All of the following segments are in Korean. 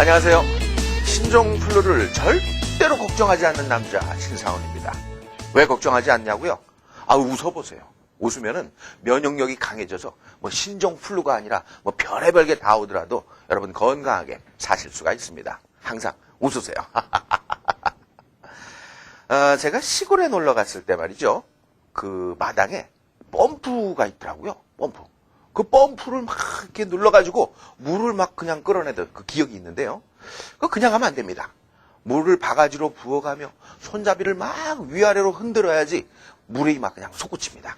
안녕하세요. 신종플루를 절대로 걱정하지 않는 남자 신상훈입니다. 왜 걱정하지 않냐고요? 웃어보세요. 웃으면은 면역력이 강해져서 신종플루가 아니라 별의별 게 다 오더라도 여러분 건강하게 사실 수가 있습니다. 항상 웃으세요. 제가 시골에 놀러 갔을 때 말이죠. 그 마당에 펌프가 있더라고요. 펌프. 그 펌프를 막 이렇게 눌러가지고 물을 막 그냥 끌어내던 그 기억이 있는데요. 그거 그냥 하면 안 됩니다. 물을 바가지로 부어가며 손잡이를 막 위아래로 흔들어야지 물이 막 그냥 솟구칩니다.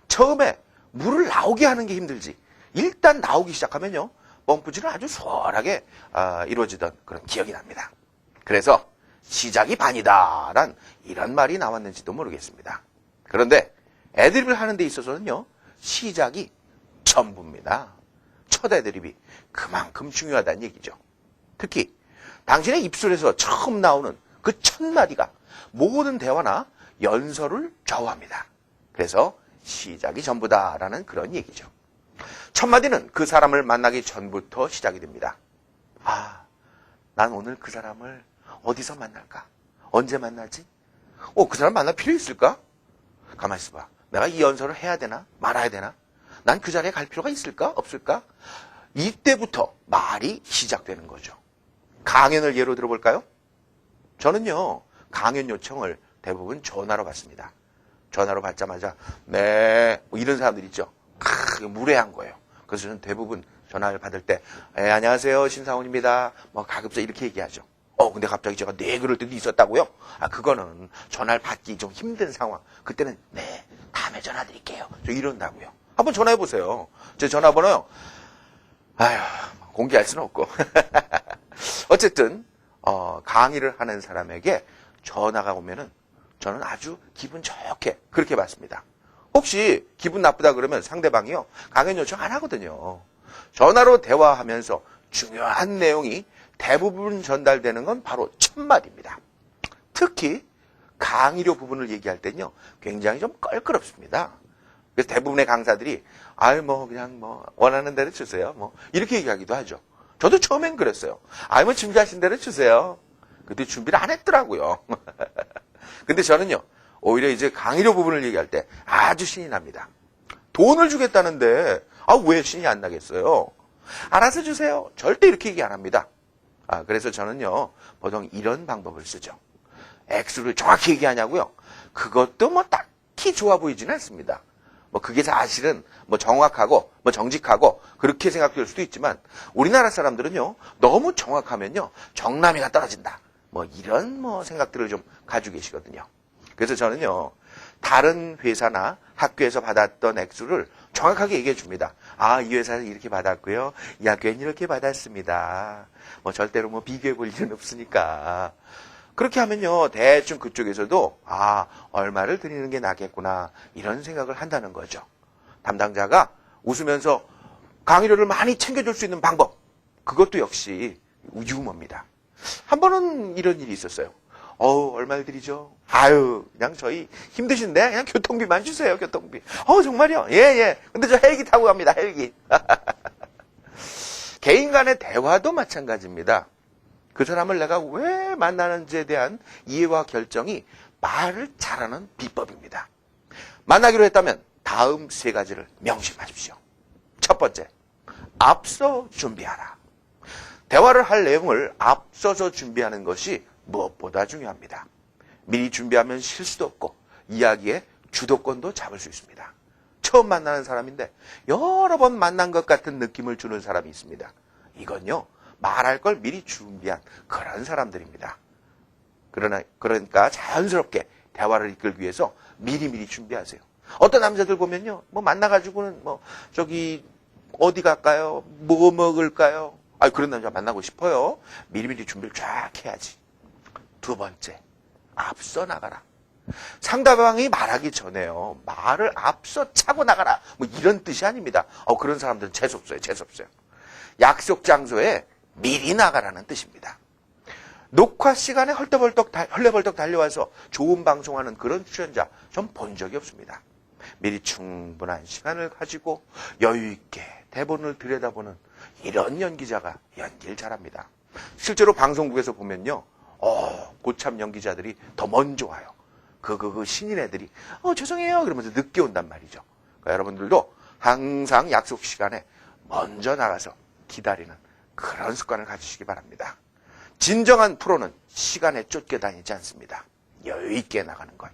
처음에 물을 나오게 하는 게 힘들지 일단 나오기 시작하면요. 펌프질은 아주 수월하게 이루어지던 그런 기억이 납니다. 그래서 시작이 반이다 란 이런 말이 나왔는지도 모르겠습니다. 그런데 애드립을 하는 데 있어서는요. 시작이 전부입니다. 첫 애드립이 그만큼 중요하다는 얘기죠. 특히 당신의 입술에서 처음 나오는 그 첫 마디가 모든 대화나 연설을 좌우합니다. 그래서 시작이 전부다라는 그런 얘기죠. 첫 마디는 그 사람을 만나기 전부터 시작이 됩니다. 난 오늘 그 사람을 어디서 만날까? 언제 만나지? 그 사람 만날 필요 있을까? 가만히 있어봐. 내가 이 연설을 해야 되나? 말아야 되나? 난 그 자리에 갈 필요가 있을까? 없을까? 이때부터 말이 시작되는 거죠. 강연을 예로 들어볼까요? 저는요, 강연 요청을 대부분 전화로 받습니다. 전화로 받자마자, 네, 이런 사람들 있죠. 무례한 거예요. 그래서 저는 대부분 전화를 받을 때, 안녕하세요, 신상훈입니다. 가급적 이렇게 얘기하죠. 근데 갑자기 제가 네 그럴 때도 있었다고요? 그거는 전화를 받기 좀 힘든 상황. 그때는, 네, 다음에 전화 드릴게요. 저 이런다고요. 한번 전화해보세요. 제 전화번호요. 공개할 수는 없고. 어쨌든, 강의를 하는 사람에게 전화가 오면은 저는 아주 기분 좋게 그렇게 받습니다. 혹시 기분 나쁘다 그러면 상대방이요. 강연 요청 안 하거든요. 전화로 대화하면서 중요한 내용이 대부분 전달되는 건 바로 첫 마디입니다. 특히 강의료 부분을 얘기할 때는요. 굉장히 좀 껄끄럽습니다. 그래서 대부분의 강사들이 그냥 원하는 대로 주세요. 이렇게 얘기하기도 하죠. 저도 처음엔 그랬어요. 준비하신 대로 주세요. 그때 준비를 안 했더라고요. 근데 저는요. 오히려 이제 강의료 부분을 얘기할 때 아주 신이 납니다. 돈을 주겠다는데 왜 신이 안 나겠어요? 알아서 주세요. 절대 이렇게 얘기 안 합니다. 그래서 저는요. 보통 이런 방법을 쓰죠. 액수를 정확히 얘기하냐고요? 그것도 딱히 좋아 보이지는 않습니다. 그게 사실은 정확하고 정직하고 그렇게 생각될 수도 있지만 우리나라 사람들은요. 너무 정확하면요. 정남이가 떨어진다. 이런 생각들을 좀 가지고 계시거든요. 그래서 저는요. 다른 회사나 학교에서 받았던 액수를 정확하게 얘기해 줍니다. 이 회사에서 이렇게 받았고요. 이 학교엔 이렇게 받았습니다. 절대로 비교해 볼 일은 없으니까. 그렇게 하면요. 대충 그쪽에서도 얼마를 드리는 게 낫겠구나. 이런 생각을 한다는 거죠. 담당자가 웃으면서 강의료를 많이 챙겨줄 수 있는 방법. 그것도 역시 유머입니다. 한 번은 이런 일이 있었어요. 얼마를 드리죠? 그냥 저희 힘드신데 그냥 교통비만 주세요. 교통비. 정말요? 예. 근데 저 헬기 타고 갑니다. 헬기. 개인 간의 대화도 마찬가지입니다. 그 사람을 내가 왜 만나는지에 대한 이해와 결정이 말을 잘하는 비법입니다. 만나기로 했다면 다음 세 가지를 명심하십시오. 첫 번째, 앞서 준비하라. 대화를 할 내용을 앞서서 준비하는 것이 무엇보다 중요합니다. 미리 준비하면 실수도 없고 이야기의 주도권도 잡을 수 있습니다. 처음 만나는 사람인데 여러 번 만난 것 같은 느낌을 주는 사람이 있습니다. 이건요. 말할 걸 미리 준비한 그런 사람들입니다. 그러니까 자연스럽게 대화를 이끌기 위해서 미리미리 준비하세요. 어떤 남자들 보면요. 만나가지고는 어디 갈까요? 뭐 먹을까요? 그런 남자 만나고 싶어요. 미리미리 준비를 쫙 해야지. 두 번째, 앞서 나가라. 상대방이 말하기 전에요. 말을 앞서 차고 나가라. 이런 뜻이 아닙니다. 그런 사람들은 재수없어요. 약속 장소에 미리 나가라는 뜻입니다. 녹화 시간에 헐레벌떡 달려와서 좋은 방송하는 그런 출연자 전 본 적이 없습니다. 미리 충분한 시간을 가지고 여유 있게 대본을 들여다보는 이런 연기자가 연기를 잘합니다. 실제로 방송국에서 보면요. 고참 연기자들이 더 먼저 와요. 그 신인 애들이 죄송해요 그러면서 늦게 온단 말이죠. 그러니까 여러분들도 항상 약속 시간에 먼저 나가서 기다리는 그런 습관을 가지시기 바랍니다. 진정한 프로는 시간에 쫓겨다니지 않습니다. 여유 있게 나가는 것.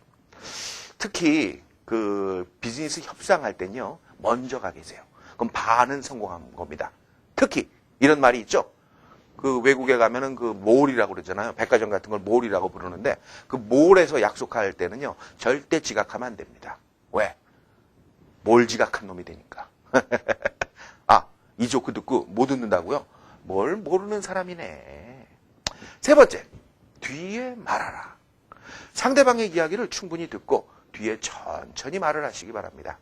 특히 그 비즈니스 협상할 때는요. 먼저 가 계세요. 그럼 반은 성공한 겁니다. 특히 이런 말이 있죠. 그 외국에 가면은 그 몰이라고 그러잖아요. 백화점 같은 걸 몰이라고 부르는데 그 몰에서 약속할 때는요. 절대 지각하면 안 됩니다. 왜? 몰 지각한 놈이 되니까. 이 조크 듣고 못 듣는다고요? 뭘 모르는 사람이네. 세 번째, 뒤에 말하라. 상대방의 이야기를 충분히 듣고 뒤에 천천히 말을 하시기 바랍니다.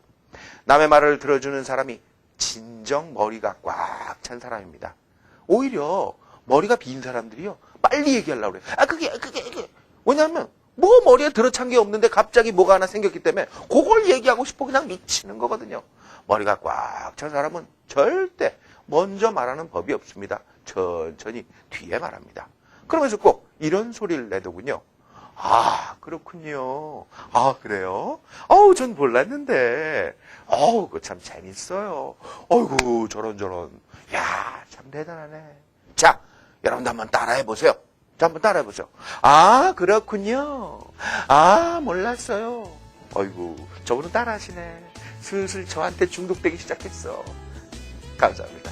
남의 말을 들어주는 사람이 진정 머리가 꽉 찬 사람입니다. 오히려 머리가 빈 사람들이요. 빨리 얘기하려고 그래요. 그게. 왜냐하면 뭐 머리에 들어찬 게 없는데 갑자기 뭐가 하나 생겼기 때문에 그걸 얘기하고 싶어 그냥 미치는 거거든요. 머리가 꽉 찬 사람은 절대 먼저 말하는 법이 없습니다. 천천히 뒤에 말합니다. 그러면서 꼭 이런 소리를 내더군요. 그렇군요. 그래요? 전 몰랐는데. 그거 참 재밌어요. 어이구, 저런. 야, 참 대단하네. 자, 여러분도 한번 따라해보세요. 자, 한번 따라해보세요. 그렇군요. 몰랐어요. 어이구, 저분은 따라하시네. 슬슬 저한테 중독되기 시작했어. 감사합니다.